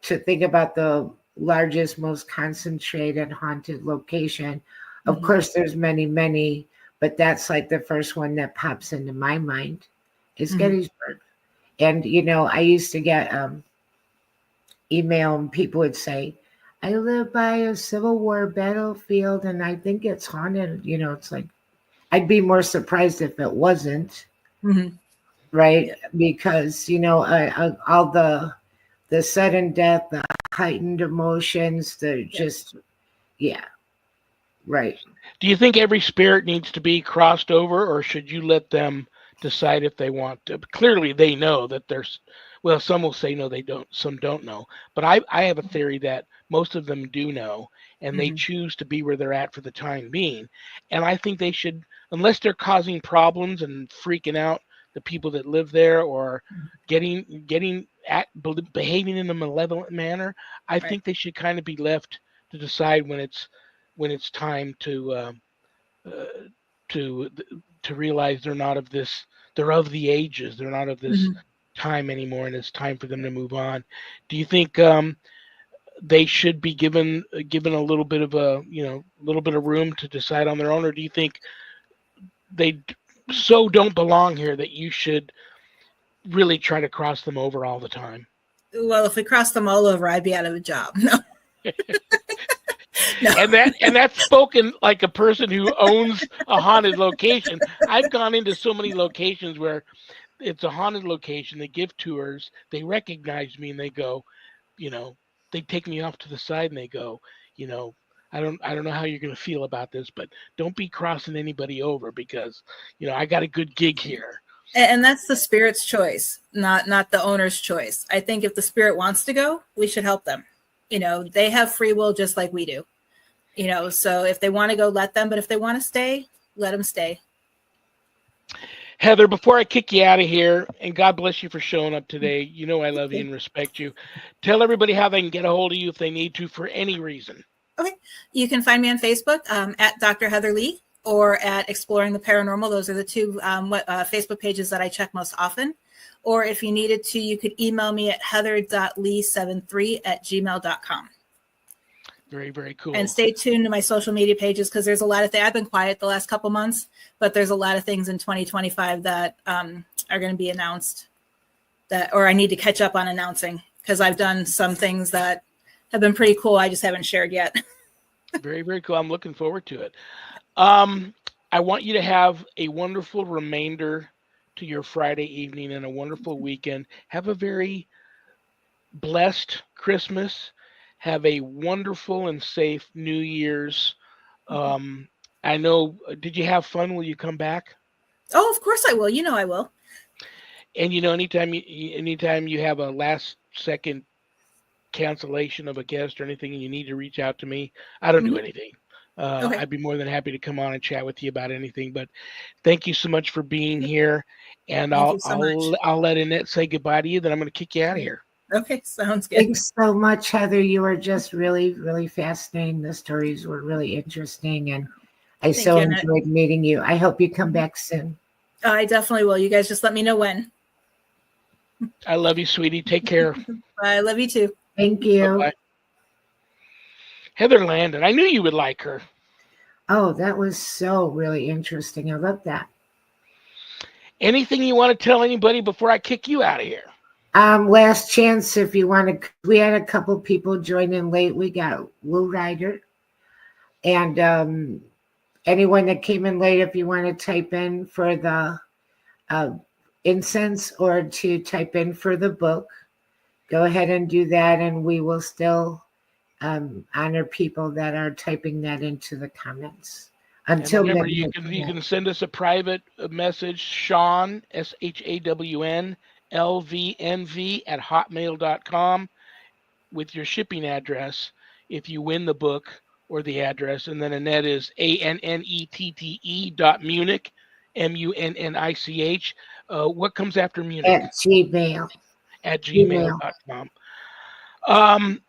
to think about the largest, most concentrated haunted location. Of course, there's many, many, but that's like the first one that pops into my mind is Gettysburg. And, you know, I used to get email and people would say, I live by a Civil War battlefield and I think it's haunted. You know, it's like, I'd be more surprised if it wasn't, right? Yeah. Because, you know, all the sudden death, the heightened emotions, the just, yeah, right. Do you think every spirit needs to be crossed over, or should you let them decide if they want to? Clearly, they know that there's, well, some will say no, they don't, some don't know. But I have a theory that most of them do know, and they choose to be where they're at for the time being. And I think they should, unless they're causing problems and freaking out the people that live there, or behaving in a malevolent manner, I think they should kind of be left to decide when it's time to realize they're not of this, they're of the ages, they're not of this time anymore, and it's time for them to move on. Do you think they should be given a little bit of room to decide on their own, or do you think they so don't belong here that you should really try to cross them over all the time? Well, if we crossed them all over, I'd be out of a job. No. No. And that's spoken like a person who owns a haunted location. I've gone into so many locations where it's a haunted location. They give tours. They recognize me and they go, you know, they take me off to the side and they go, you know, I don't know how you're going to feel about this, but don't be crossing anybody over because, you know, I got a good gig here. And that's the spirit's choice, not the owner's choice. I think if the spirit wants to go, we should help them. You know, they have free will just like we do. You know, so if they want to go, let them. But if they want to stay, let them stay. Heather, before I kick you out of here, and God bless you for showing up today. You know I love you and respect you. Tell everybody how they can get a hold of you if they need to for any reason. Okay. You can find me on Facebook at Dr. Heather Leigh or at Exploring the Paranormal. Those are the two Facebook pages that I check most often. Or if you needed to, you could email me at heather.lee73@gmail.com. Very, very cool. And stay tuned to my social media pages because there's a lot of things. I've been quiet the last couple months, but there's a lot of things in 2025 that are going to be announced or I need to catch up on announcing because I've done some things that have been pretty cool. I just haven't shared yet. Very, very cool. I'm looking forward to it. I want you to have a wonderful remainder to your Friday evening and a wonderful weekend. Have a very blessed Christmas. Have a wonderful and safe New Year's. I know, did you have fun? Will you come back? Oh, of course I will. You know I will. And you know, anytime you have a last second cancellation of a guest or anything and you need to reach out to me, I don't do anything. Okay. I'd be more than happy to come on and chat with you about anything. But thank you so much for being here. And I'll let Annette say goodbye to you. Then I'm going to kick you out of here. Okay, sounds good. Thanks so much, Heather. You were just really, really fascinating. The stories were really interesting, and I enjoyed meeting you. I hope you come back soon. I definitely will. You guys just let me know when. I love you, sweetie. Take care. I love you too. Thank you. Bye-bye. Heather Landon. I knew you would like her. Oh, that was so really interesting. I love that. Anything you want to tell anybody before I kick you out of here? Last chance if you want to. We had a couple people join in late. We got Lou Ryder. And anyone that came in late, if you want to type in for the incense or to type in for the book, go ahead and do that. And we will still honor people that are typing that into the comments. Until remember, you can send us a private message, Shawn, SHAWN, LVNV@hotmail.com with your shipping address if you win the book or the address. And then Annette is ANNETTE.Munich, MUNNICH. What comes after Munich? At Gmail. At gmail.com.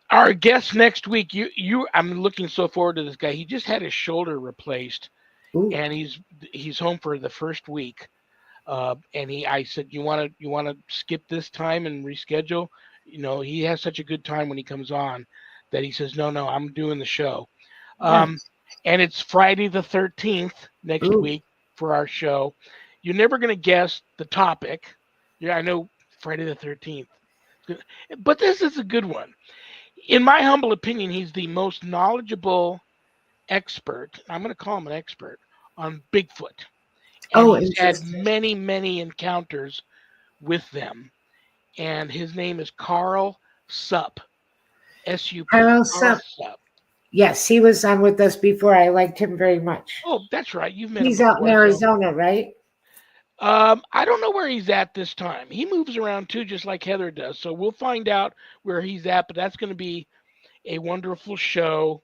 Our guest next week, I'm looking so forward to this guy. He just had his shoulder replaced. Ooh. And he's home for the first week. And I said, you want to skip this time and reschedule? You know, he has such a good time when he comes on that he says, no, I'm doing the show. Nice. And it's Friday the 13th next Ooh. week for our show. You're never going to guess the topic. Yeah, I know Friday the 13th. But this is a good one. In my humble opinion, he's the most knowledgeable expert. I'm going to call him an expert on Bigfoot. And Oh, he's had interesting. many, many encounters with them. And his name is Carl Supp. S-U-P. Carl Carl Supp. Supp. Yes, he was on with us before. I liked him very much. Oh, that's right. You've met him He's out in before. So, Arizona, right? I don't know where he's at this time. He moves around too, just like Heather does. So we'll find out where he's at. But that's going to be a wonderful show.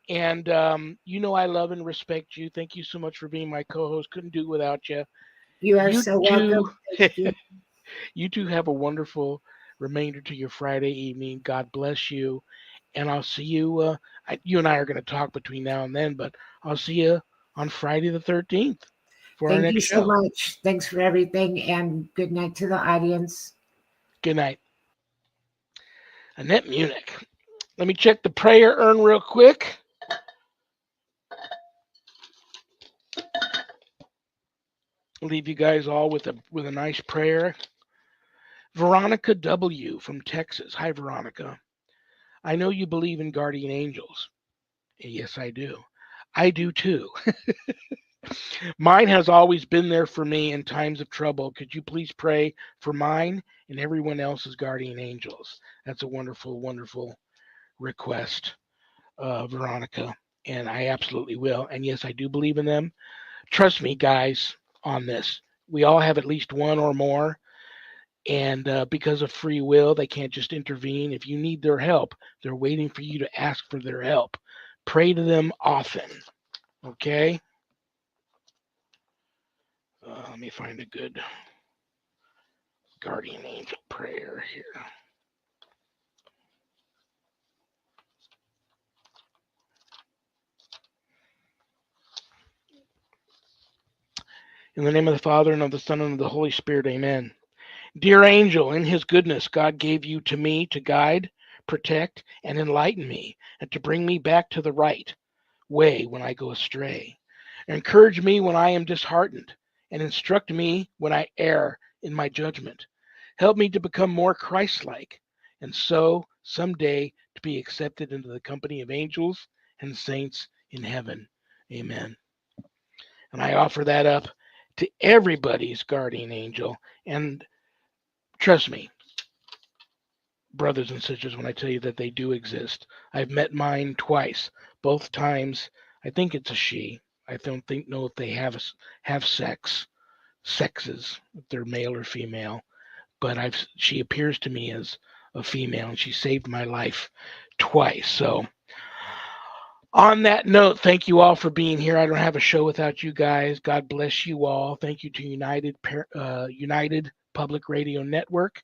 And I love and respect you. Thank you so much for being my co-host. Couldn't do it without you. You are You so two, welcome. Thank you. you two have a wonderful remainder to your Friday evening. God bless you. And I'll see you. You and I are going to talk between now and then, but I'll see you on Friday the 13th for our Thank you next so show. much. Thanks for everything, and good night to the audience. Good night. Annette Munich. Let me check the prayer urn real quick. I'll leave you guys all with a nice prayer. Veronica W. from Texas. Hi, Veronica. I know you believe in guardian angels. Yes, I do. I do too. Mine has always been there for me in times of trouble. Could you please pray for mine and everyone else's guardian angels? That's a wonderful, wonderful request, Veronica. And I absolutely will. And yes, I do believe in them. Trust me, guys, on this. We all have at least one or more. And because of free will, they can't just intervene. If you need their help, they're waiting for you to ask for their help. Pray to them often. Okay? Let me find a good guardian angel prayer here. In the name of the Father, and of the Son, and of the Holy Spirit, amen. Dear angel, in his goodness, God gave you to me to guide, protect, and enlighten me, and to bring me back to the right way when I go astray. Encourage me when I am disheartened, and instruct me when I err in my judgment. Help me to become more Christ-like, and so someday to be accepted into the company of angels and saints in heaven. Amen. And I offer that up to everybody's guardian angel. And trust me, brothers and sisters, when I tell you that they do exist. I've met mine twice. Both times, I think it's a she. I don't know if they have sexes, if they're male or female. But she appears to me as a female, and she saved my life twice. So, on that note, thank you all for being here. I don't have a show without you guys. God bless you all. Thank you to United Public Radio Network,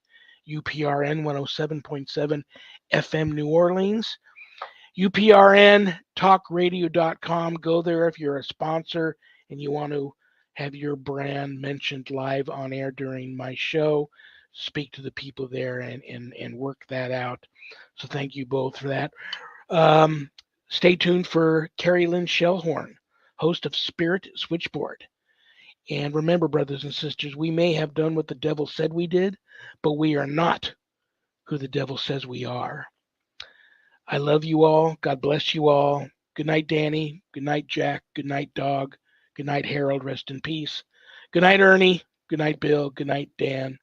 UPRN 107.7 FM New Orleans, UPRNTalkRadio.com. Go there if you're a sponsor and you want to have your brand mentioned live on air during my show. Speak to the people there and work that out. So thank you both for that. Stay tuned for Carrie Lynn Shellhorn, host of Spirit Switchboard. And remember, brothers and sisters, we may have done what the devil said we did, but we are not who the devil says we are. I love you all. God bless you all. Good night, Danny. Good night, Jack. Good night, Dog. Good night, Harold. Rest in peace. Good night, Ernie. Good night, Bill. Good night, Dan.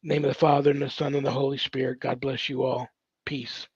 In the name of the Father, and the Son, and the Holy Spirit. God bless you all. Peace.